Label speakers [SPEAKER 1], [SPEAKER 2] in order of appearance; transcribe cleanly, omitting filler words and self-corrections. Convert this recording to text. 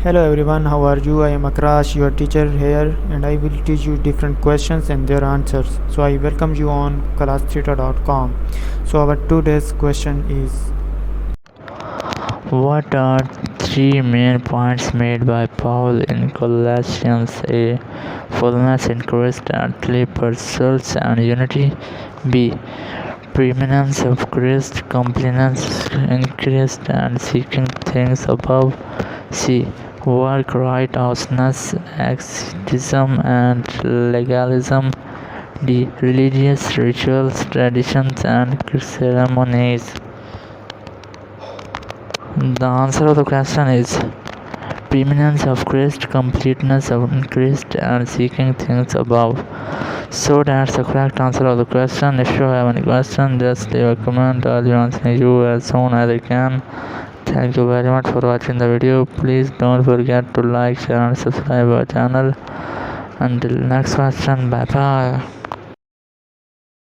[SPEAKER 1] Hello everyone, how are you? I am Akrash, your teacher here, and I will teach you different questions and their answers. So I welcome you on classtheta.com. So our today's question is:
[SPEAKER 2] What are three main points made by Paul in Colossians? A. Fullness in Christ, earthly pursuits and unity. B. Preeminence of Christ, completeness in Christ and seeking things above. C. Work righteousness, asceticism and legalism. D. Religious rituals, traditions and ceremonies. The answer of the question is preeminence of Christ, completeness of Christ, and seeking things above. So that's the correct answer of the question. If you have any question, just leave a comment. I'll be answering you as soon as I can. Thank you very much for watching the video. Please don't forget to like, share, and subscribe our channel. Until next question, bye bye.